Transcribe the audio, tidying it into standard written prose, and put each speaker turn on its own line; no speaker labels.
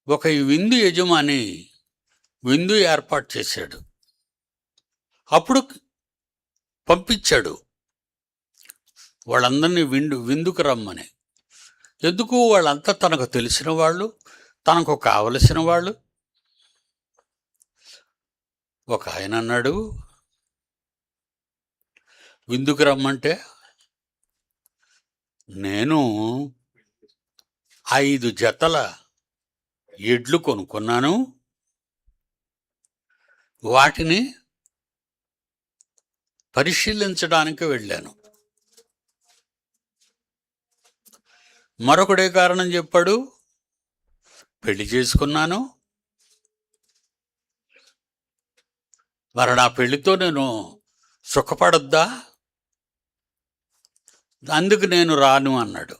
ఒక విందు యజమాని విందు ఏర్పాటు చేశాడు. అప్పుడు పంపించాడు వాళ్ళందరినీ విందుకు రమ్మని. ఎందుకు? వాళ్ళంతా తనకు తెలిసిన వాళ్ళు, తనకు కావలసిన వాళ్ళు. ఒక ఆయన అన్నాడు, విందుకు రమ్మంటే నేను 5 జతల ఎడ్లు కొనుక్కున్నాను, వాటిని పరిశీలించడానికి వెళ్ళాను. మరొకడే కారణం చెప్పాడు, పెళ్లి చేసుకున్నాను, మరి నా పెళ్లితో నేను సుఖపడొద్దా, అందుకు నేను రాను అన్నాడు.